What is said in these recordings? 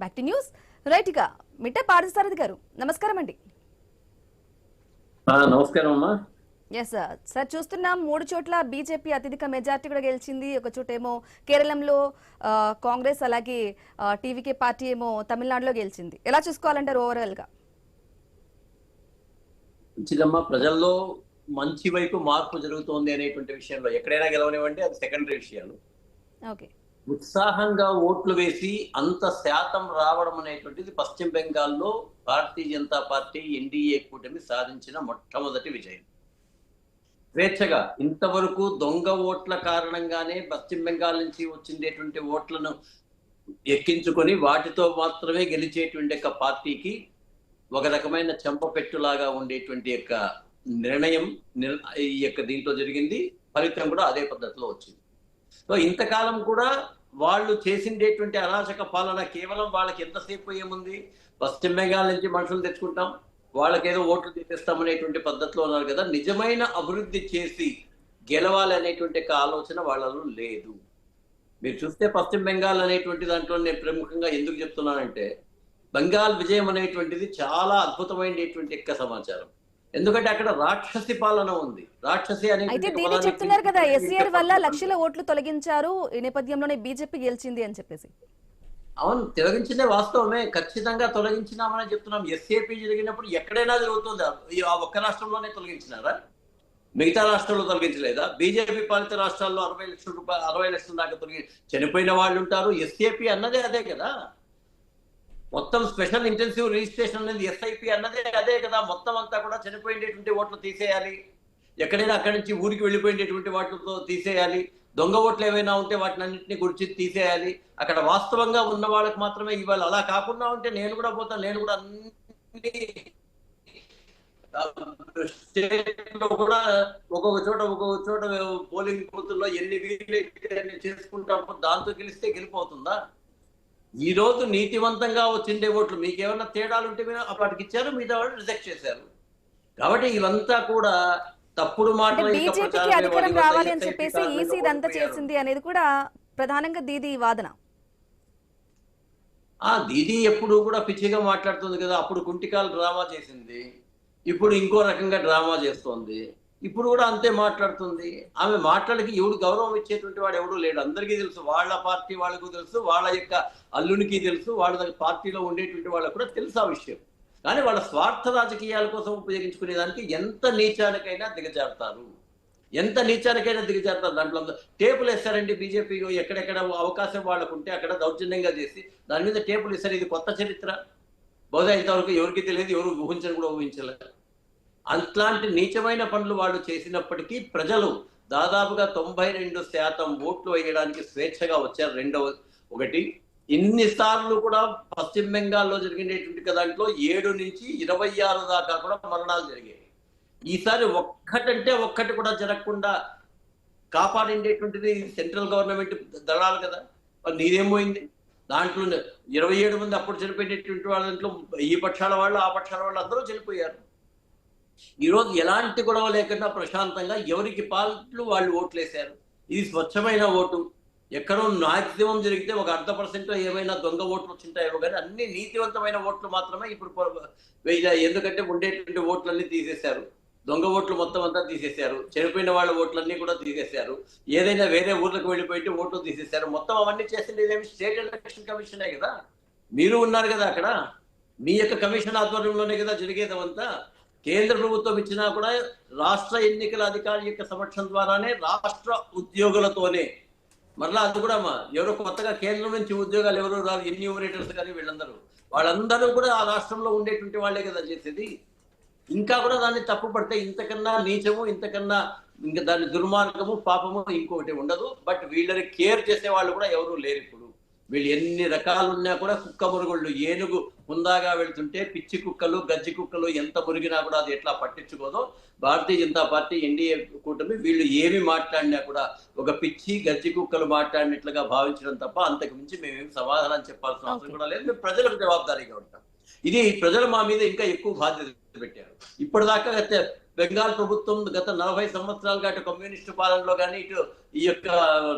Back to news. Right గా మిట్ట పార్థసారథి గారు నమస్కారం అండి. నమస్కారం అమ్మా. ఎస్ సార్, చూస్తున్నాం 3 చోట్ల బీజేపీ అత్యధిక మెజార్టీ కూడా గెలిచింది. ఒక చోట ఏమో కేరళంలో కాంగ్రెస్, అలాగే టీవీకే పార్టీ ఏమో తమిళనాడులో గెలిచింది. ఎలా చూసుకోవాలంటారు ఓవరాల్ గా? మంచిదమ్మా, ప్రజల్లో మంచి వైపు మార్పు జరుగుతోంది అనేటువంటి విషయంలో ఎక్కడైనా గెలవనివ్వండి, అది సెకండరీ విషయాలు. ఓకే, ఉత్సాహంగా ఓట్లు వేసి అంత శాతం రావడం అనేటువంటిది పశ్చిమ బెంగాల్లో భారతీయ జనతా పార్టీ ఎన్డీఏ కూటమి సాధించిన మొట్టమొదటి విజయం. స్వేచ్ఛగా ఇంతవరకు దొంగ ఓట్ల కారణంగానే పశ్చిమ బెంగాల్ నుంచి వచ్చిండేటువంటి ఓట్లను ఎక్కించుకొని వాటితో మాత్రమే గెలిచేటువంటి యొక్క పార్టీకి ఒక రకమైన చెంపపెట్టులాగా ఉండేటువంటి యొక్క నిర్ణయం ఈ యొక్క దీంట్లో జరిగింది. ఫలితం కూడా అదే పద్ధతిలో వచ్చింది. సో ఇంతకాలం కూడా వాళ్ళు చేసిండేటువంటి అరాచక పాలన కేవలం వాళ్ళకి ఎంతసేపు ఏముంది, పశ్చిమ బెంగాల్ నుంచి మనుషులు తెచ్చుకుంటాం, వాళ్ళకేదో ఓట్లు తీసేస్తామనేటువంటి పద్ధతిలో ఉన్నారు కదా. నిజమైన అభివృద్ధి చేసి గెలవాలి అనేటువంటి ఆలోచన వాళ్ళలో లేదు. మీరు చూస్తే పశ్చిమ బెంగాల్ అనేటువంటి దాంట్లో నేను ప్రముఖంగా ఎందుకు చెప్తున్నానంటే, బెంగాల్ విజయం అనేటువంటిది చాలా అద్భుతమైనటువంటి సమాచారం. ఎందుకంటే అక్కడ రాక్షసి పాలన ఉంది. రాక్షసి అయితే దీన్ని చెప్తున్నారు కదా, ఎస్సీఆర్ వల్ల లక్షల ఓట్లు తొలగించారు, ఈ నేపథ్యంలోనే బీజేపీ గెలిచింది అని చెప్పేసి. అవును, తొలగించిందే వాస్తవమే, ఖచ్చితంగా తొలగించినామని చెప్తున్నాం. ఎస్ఏపీ జరిగినప్పుడు ఎక్కడైనా జరుగుతుంది. ఆ ఒక్క రాష్ట్రంలోనే తొలగించినారా? మిగతా రాష్ట్రాల్లో తొలగించలేదా? బీజేపీ పాలిత రాష్ట్రాల్లో 60 లక్షల దాకా చనిపోయిన వాళ్ళు ఉంటారు. ఎస్ఏపీ అన్నదే అదే కదా. మొత్తం స్పెషల్ ఇంటెన్సివ్ రిజిస్ట్రేషన్ అనేది ఎస్ఐపి అన్నదే అదే కదా. మొత్తం అంతా కూడా చనిపోయేటువంటి ఓట్లు తీసేయాలి, ఎక్కడైనా అక్కడి నుంచి ఊరికి వెళ్ళిపోయేటువంటి వాటితో తీసేయాలి, దొంగ ఓట్లు ఏవైనా ఉంటే వాటిని అన్నింటినీ గురించి తీసేయాలి. అక్కడ వాస్తవంగా ఉన్న వాళ్ళకి మాత్రమే ఇవ్వాలి. అలా కాకుండా ఉంటే నేను కూడా పోతాను, నేను కూడా అన్ని స్టేట్ లో కూడా ఒక్కొక్క చోట పోలింగ్ బూతుల్లో ఎన్ని వీలు చేసుకుంటాము, దాంతో గెలిస్తే గెలిపోతుందా? ఈ రోజు నీతివంతంగా వచ్చిండే ఓట్లు మీకేమన్నా తేడాలు ఉంటే మీరు అప్పటికి ఇచ్చారు, మిగతా వాళ్ళు రిజెక్ట్ చేశారు. కాబట్టి ఇవంతా కూడా తప్పుడు మాటలు. బీజేపీకి అధికారం రావాలి అని చెప్పేసి ఈసీ ఇదంతా చేసింది అనేది కూడా ప్రధానంగా దీది వాదన. దీది ఎప్పుడు కూడా పిచ్చిగా మాట్లాడుతుంది కదా. అప్పుడు కుంటికాల డ్రామా చేసింది, ఇప్పుడు ఇంకో రకంగా డ్రామా చేస్తోంది, ఇప్పుడు కూడా అంతే మాట్లాడుతుంది. ఆమె మాటలకి ఎవడు గౌరవం ఇచ్చేటువంటి వాడు ఎవడు లేడు. అందరికీ తెలుసు, వాళ్ళ పార్టీ వాళ్ళకు తెలుసు, వాళ్ళ యొక్క అల్లునికి తెలుసు, వాళ్ళ పార్టీలో ఉండేటువంటి వాళ్ళకు కూడా తెలుసు ఆ విషయం. కానీ వాళ్ళ స్వార్థ రాజకీయాల కోసం ఉపయోగించుకునే దానికి ఎంత నీచానికైనా దిగజారుతారు, ఎంత నీచానికైనా దిగజారుతారు. దాంట్లో టేపులు వేస్తారండి బీజేపీ. ఎక్కడెక్కడ అవకాశం వాళ్ళకు ఉంటే అక్కడ దౌర్జన్యంగా చేసి దాని మీద టేపులు వేస్తారు. ఇది కొత్త చరిత్ర, బహుశా ఇంతవరకు ఎవరికి తెలియదు, ఎవరు ఊహించని కూడా ఊహించలేదు. అట్లాంటి నీచమైన పనులు వాళ్ళు చేసినప్పటికీ ప్రజలు దాదాపుగా 92% ఓట్లు వేయడానికి స్వేచ్ఛగా వచ్చారు. ఒకటి, ఇన్నిసార్లు కూడా పశ్చిమ బెంగాల్లో జరిగినటువంటి దాంట్లో 7 నుంచి 26 దాకా కూడా మరణాలు జరిగాయి. ఈసారి ఒక్కటి కూడా జరగకుండా కాపాడిండేటువంటిది సెంట్రల్ గవర్నమెంట్ దళాలు కదా. నీదేమోయింది? దాంట్లో 27 మంది అప్పుడు చనిపోయినటువంటి వాళ్ళ దాంట్లో ఈ పక్షాల వాళ్ళు ఆ పక్షాల వాళ్ళు అందరూ చనిపోయారు. ఈరోజు ఎలాంటి గొడవ లేకుండా ప్రశాంతంగా ఎవరికి పార్టీలు వాళ్ళు ఓట్లేశారు. ఇది స్వచ్ఛమైన ఓటు. ఎక్కడో మాక్సిమం జరిగితే ఒక 0.5% ఏమైనా దొంగ ఓట్లు వచ్చింటాయో, కానీ అన్ని నీతివంతమైన ఓట్లు మాత్రమే ఇప్పుడు. ఎందుకంటే ఉండేటువంటి ఓట్లన్నీ తీసేశారు, దొంగ ఓట్లు మొత్తం అంతా తీసేశారు, చనిపోయిన వాళ్ళ ఓట్లన్నీ కూడా తీసేశారు, ఏదైనా వేరే ఊర్లకు వెళ్ళిపోయి ఓట్లు తీసేశారు. మొత్తం అవన్నీ చేసింది ఇదేమి స్టేట్ ఎలక్షన్ కమిషనే కదా. మీరు ఉన్నారు కదా అక్కడ, మీ యొక్క కమిషన్ ఆధ్వర్యంలోనే కదా జరిగేదంతా. కేంద్ర ప్రభుత్వం ఇచ్చినా కూడా రాష్ట్ర ఎన్నికల అధికారి యొక్క సమక్షం ద్వారానే, రాష్ట్ర ఉద్యోగులతోనే. మరలా అది కూడా ఎవరో కొత్తగా కేంద్రం నుంచి ఉద్యోగాలు ఎవరు రాదు, ఎన్యూమరేటర్స్ కానీ వాళ్ళందరూ కూడా ఆ రాష్ట్రంలో ఉండేటువంటి వాళ్ళే కదా చేసేది. ఇంకా కూడా దాన్ని తప్పు పడితే ఇంతకన్నా నీచము, ఇంతకన్నా ఇంకా దాని దుర్మార్గము, పాపము ఇంకొకటి ఉండదు. బట్ వీళ్ళని కేర్ చేసే వాళ్ళు కూడా ఎవరు లేరు ఇప్పుడు. వీళ్ళు ఎన్ని రకాలు ఉన్నా కూడా కుక్క మురుగుళ్ళు, ఏనుగు హుందాగా వెళ్తుంటే పిచ్చి కుక్కలు, గజ్జి కుక్కలు ఎంత మురిగినా కూడా అది ఎట్లా పట్టించుకోదో భారతీయ జనతా పార్టీ ఎన్డీఏ కూటమి వీళ్ళు ఏమి మాట్లాడినా కూడా ఒక పిచ్చి గజ్జి కుక్కలు మాట్లాడినట్లుగా భావించడం తప్ప అంతకు మించి మేమేమి సమాధానం చెప్పాల్సిన అవసరం కూడా లేదు. మేము ప్రజలకు జవాబుదారీగా ఉంటాం. ఇది ప్రజలు మా మీద ఇంకా ఎక్కువ బాధ్యత పెట్టారు. ఇప్పటిదాకా బెంగాల్ ప్రభుత్వం గత 40 సంవత్సరాలుగా అటు కమ్యూనిస్టు పాలనలో కానీ, ఇటు ఈ యొక్క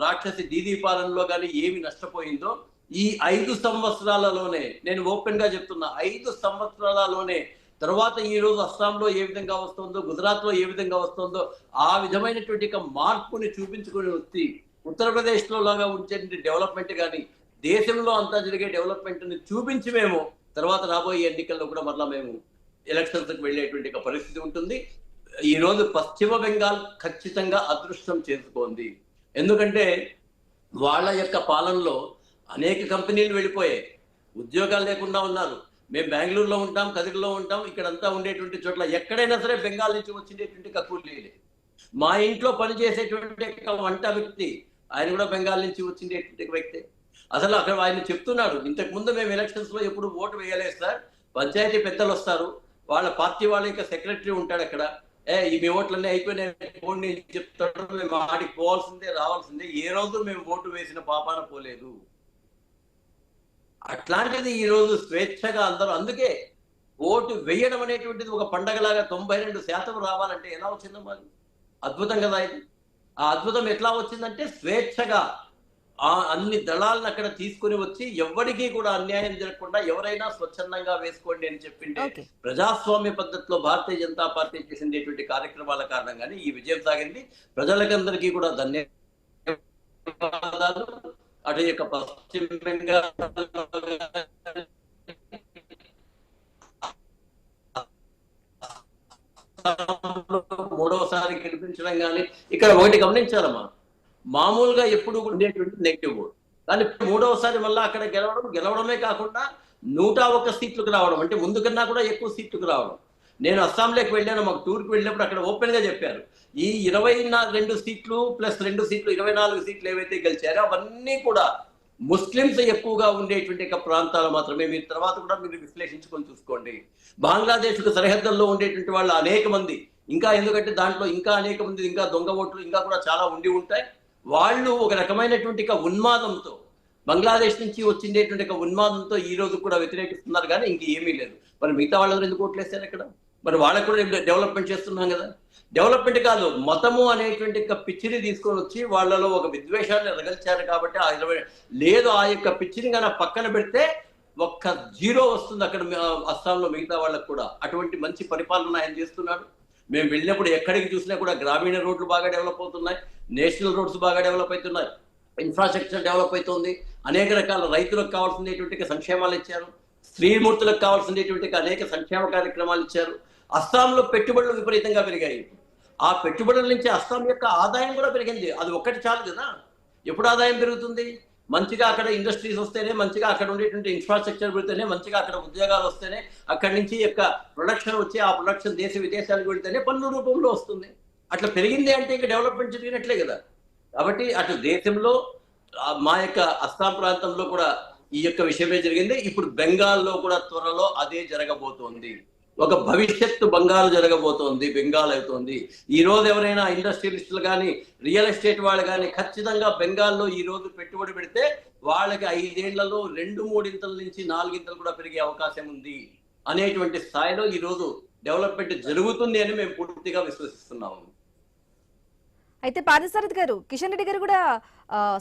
రాక్షసి దీదీ పాలనలో కానీ ఏమి నష్టపోయిందో ఈ 5 సంవత్సరాలలోనే నేను ఓపెన్ గా చెప్తున్నా, 5 సంవత్సరాలలోనే తర్వాత ఈ రోజు అస్సాంలో ఏ విధంగా వస్తుందో, గుజరాత్ లో ఏ విధంగా వస్తుందో ఆ విధమైనటువంటి మార్పుని చూపించుకొని వచ్చి ఉత్తరప్రదేశ్ లో లాగా ఉంచే డెవలప్మెంట్ కానీ దేశంలో అంతా జరిగే డెవలప్మెంట్ ని చూపించి మేము తర్వాత రాబోయే ఎన్నికల్లో కూడా మరలా మేము ఎలక్షన్స్ కి వెళ్ళేటువంటి పరిస్థితి ఉంటుంది. ఈ రోజు పశ్చిమ బెంగాల్ ఖచ్చితంగా అదృష్టం చేసుకోండి. ఎందుకంటే వాళ్ళ యొక్క పాలనలో అనేక కంపెనీలు వెళ్ళిపోయాయి, ఉద్యోగాలు లేకుండా ఉన్నారు. మేము బెంగళూరులో ఉంటాం, కదిరిలో ఉంటాం, ఇక్కడంతా ఉండేటువంటి చోట్ల ఎక్కడైనా సరే బెంగాల్ నుంచి వచ్చినటువంటి కూలీలే. మా ఇంట్లో పనిచేసేటువంటి వంట వ్యక్తి ఆయన కూడా బెంగాల్ నుంచి వచ్చినటువంటి వ్యక్తి. అసలు అక్కడ ఆయన చెప్తున్నాడు, ఇంతకు ముందు మేము ఎలక్షన్స్ లో ఎప్పుడు ఓటు వేయలేదు సార్, పంచాయతీ పెద్దలు వస్తారు, వాళ్ళ పార్టీ వాళ్ళ యొక్క సెక్రటరీ ఉంటాడు అక్కడ, ఈ మీ ఓట్లన్నీ అయిపోయినాయి చెప్తాడు, మేము ఆడికి పోవాల్సిందే రావాల్సిందే, ఏ రోజు మేము ఓటు వేసిన పాపాన పోలేదు. అట్లాంటిది ఈ రోజు స్వేచ్ఛగా అందరూ, అందుకే ఓటు వేయడం అనేటువంటిది ఒక పండగలాగా 92% రావాలంటే ఎలా వచ్చిందమ్మా? అద్భుతం కదా ఇది. ఆ అద్భుతం ఎట్లా వచ్చిందంటే స్వేచ్ఛగా అన్ని దళాలను అక్కడ తీసుకుని వచ్చి ఎవరికి కూడా అన్యాయం జరగకుండా ఎవరైనా స్వచ్ఛందంగా వేసుకోండి అని చెప్పింటే ప్రజాస్వామ్య పద్ధతిలో భారతీయ జనతా పార్టీ చేసినటువంటి కార్యక్రమాల కారణంగానే ఈ విజయం సాగింది. ప్రజలకందరికీ కూడా ధన్యవాదాలు. అటు యొక్క పశ్చిమ బెంగాల్ మూడవసారి గెలిపించడం కానీ ఇక్కడ ఒకటి గమనించాలమ్మా, మామూలుగా ఎప్పుడు ఉండేటువంటి నెగిటివ్ ఓట్, కానీ మూడవసారి మళ్ళీ అక్కడ గెలవడమే కాకుండా 101 సీట్లకు రావడం, అంటే ముందు కన్నా కూడా ఎక్కువ సీట్లకు రావడం. నేను అస్సాంలోకి వెళ్ళాను, మాకు టూర్కి వెళ్ళినప్పుడు అక్కడ ఓపెన్ గా చెప్పారు, ఈ 22 సీట్లు ప్లస్ 2 సీట్లు 24 సీట్లు ఏవైతే గెలిచారో అవన్నీ కూడా ముస్లింస్ ఎక్కువగా ఉండేటువంటి ప్రాంతాలు మాత్రమే. మీరు తర్వాత కూడా మీరు విశ్లేషించుకొని చూసుకోండి. బంగ్లాదేశ్ కు సరిహద్దుల్లో ఉండేటువంటి వాళ్ళు అనేక మంది, ఇంకా ఎందుకంటే దాంట్లో ఇంకా అనేక మంది ఇంకా దొంగ ఓట్లు ఇంకా కూడా చాలా ఉండి ఉంటాయి. వాళ్ళు ఒక రకమైనటువంటి ఉన్మాదంతో, బంగ్లాదేశ్ నుంచి వచ్చిండేటువంటి ఉన్మాదంతో ఈ రోజు కూడా వ్యతిరేకిస్తున్నారు, కానీ ఇంక ఏమీ లేదు. మరి మిగతా వాళ్ళందరూ ఎందుకు ఓట్లేస్తారు ఇక్కడ? మరి వాళ్ళకు కూడా డెవలప్మెంట్ చేస్తున్నాం కదా. డెవలప్మెంట్ కాదు, మతము అనేటువంటి పిచ్చిని తీసుకొని వచ్చి వాళ్ళలో ఒక విద్వేషాన్ని రగల్చారు కాబట్టి లేదు ఆ యొక్క పిచ్చిని కానీ పక్కన పెడితే ఒక్క 0 వస్తుంది అక్కడ అస్సాంలో మిగతా వాళ్ళకు కూడా. అటువంటి మంచి పరిపాలన ఆయన చేస్తున్నాడు. మేము వెళ్ళినప్పుడు ఎక్కడికి చూసినా కూడా గ్రామీణ రోడ్లు బాగా డెవలప్ అవుతున్నాయి, నేషనల్ రోడ్స్ బాగా డెవలప్ అవుతున్నాయి, ఇన్ఫ్రాస్ట్రక్చర్ డెవలప్ అవుతుంది, అనేక రకాల రైతులకు కావాల్సినటువంటి సంక్షేమాలు ఇచ్చారు, స్త్రీమూర్తులకు కావాల్సినటువంటి అనేక సంక్షేమ కార్యక్రమాలు ఇచ్చారు. అస్సాంలో పెట్టుబడులు విపరీతంగా పెరిగాయి. ఆ పెట్టుబడుల నుంచి అస్సాం యొక్క ఆదాయం కూడా పెరిగింది. అది ఒక్కటి చాలు కదా. ఎప్పుడు ఆదాయం పెరుగుతుంది? మంచిగా అక్కడ ఇండస్ట్రీస్ వస్తేనే, మంచిగా అక్కడ ఉండేటువంటి ఇన్ఫ్రాస్ట్రక్చర్ పెడితేనే, మంచిగా అక్కడ ఉద్యోగాలు వస్తేనే, అక్కడి నుంచి యొక్క ప్రొడక్షన్ వచ్చి ఆ ప్రొడక్షన్ దేశ విదేశాలకు వెళ్తేనే పన్ను రూపంలో వస్తుంది. అట్లా పెరిగింది అంటే ఇంకా డెవలప్మెంట్ జరిగినట్లే కదా. కాబట్టి అటు దేశంలో మా యొక్క అస్సాం ప్రాంతంలో కూడా ఈ యొక్క విషయమే జరిగింది. ఇప్పుడు బెంగాల్లో కూడా త్వరలో అదే జరగబోతోంది. ఒక భవిష్యత్తు బంగాల్ జరగబోతోంది, బెంగాల్ అవుతోంది. ఈ రోజు ఎవరైనా ఇండస్ట్రియలిస్టులు కానీ రియల్ ఎస్టేట్ వాళ్ళు కానీ ఖచ్చితంగా బెంగాల్లో ఈ రోజు పెట్టుబడి పెడితే వాళ్ళకి 5 ఏళ్లలో 2-3 ఇంతల నుంచి 4 ఇంతలు కూడా పెరిగే అవకాశం ఉంది అనేటువంటి స్థాయిలో ఈ రోజు డెవలప్మెంట్ జరుగుతుంది అని మేము పూర్తిగా విశ్వసిస్తున్నాము. అయితే పార్థసారథి గారు, కిషన్ రెడ్డి గారు కూడా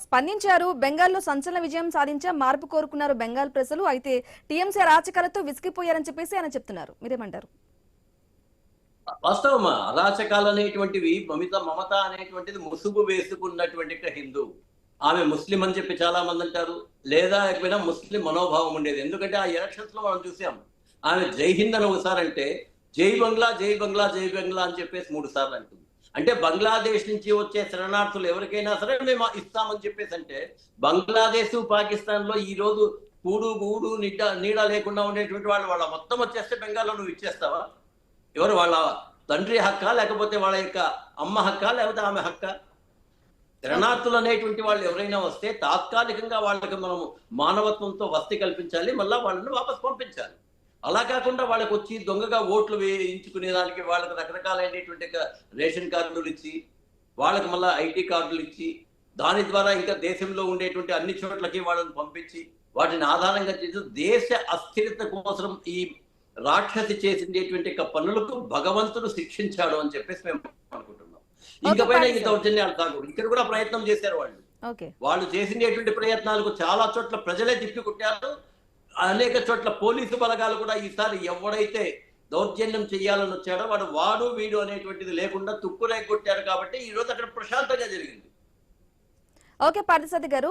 స్పందించారు. బెంగాల్లో సంచలన విజయం సాధించా, మార్పు కోరుకున్నారు బెంగాల్ ప్రజలు. అయితే టీఎంసీ అరాచకాలతో విసిగిపోయారని చెప్పేసి ఆయన చెప్తున్నారు. మీరేమంటారు? వాస్తవమా, అరాచకాలు అనేటువంటివి మమత అనేటువంటిది ముసుగు వేసుకున్నటువంటి హిందూ. ఆమె ముస్లిం అని చెప్పి చాలా మంది అంటారు, లేదా ఎక్కడైనా ముస్లిం మనోభావం ఉండేది. ఎందుకంటే ఆ ఎలక్షన్స్ లో మనం చూసాం, ఆమె జై హింద్ అని ఒకసారి అంటే జై బంగ్లా జై బంగ్లా జై బంగ్లా అని చెప్పేసి 3 సార్లు అంటుంది. అంటే బంగ్లాదేశ్ నుంచి వచ్చే శరణార్థులు ఎవరికైనా సరే మేము ఇస్తామని చెప్పేసి అంటే, బంగ్లాదేశ్ పాకిస్తాన్ లో ఈ రోజు కూడు గూడు నీడ లేకుండా ఉండేటువంటి వాళ్ళ మొత్తం వచ్చేస్తే బెంగాల్లో నువ్వు ఇచ్చేస్తావా? ఎవరు వాళ్ళ తండ్రి హక్కా, లేకపోతే వాళ్ళ యొక్క అమ్మ హక్కా, లేకపోతే ఆమె హక్కా? శరణార్థులు అనేటువంటి వాళ్ళు ఎవరైనా వస్తే తాత్కాలికంగా వాళ్ళకి మనము మానవత్వంతో వసతి కల్పించాలి, మళ్ళా వాళ్ళని వాపస్ పంపించాలి. అలా కాకుండా వాళ్ళకి వచ్చి దొంగగా ఓట్లు వేయించుకునేదానికి వాళ్ళకి రకరకాలైనటువంటి రేషన్ కార్డులు ఇచ్చి, వాళ్ళకి మళ్ళీ ఐటీ కార్డులు ఇచ్చి, దాని ద్వారా ఇంకా దేశంలో ఉండేటువంటి అన్ని చోట్లకి వాళ్ళని పంపించి వాటిని ఆధారంగా చేసి దేశ అస్థిరత కోసం ఈ రాక్షసి చేసినటువంటి పనులకు భగవంతుడు శిక్షించాడు అని చెప్పేసి మేము అనుకుంటున్నాం. ఇంకా పైన ఈ దౌర్జన్యాలు కాకూడదు. ఇక్కడ కూడా ప్రయత్నం చేశారు వాళ్ళు. ఓకే. వాళ్ళు చేసినటువంటి ప్రయత్నాలకు చాలా చోట్ల ప్రజలే తిప్పికొట్టారు. అనేక చోట్ల పోలీసు బలగాలు కూడా ఈసారి ఎవడైతే దౌర్జన్యం చేయాలని వచ్చాడో వాడు వీడు అనేటువంటిది లేకుండా తుక్కురేగొట్టారు కాబట్టి ఈ రోజు అక్కడ ప్రశాంతంగా జరిగింది. ఓకే పార్థసారథి గారు,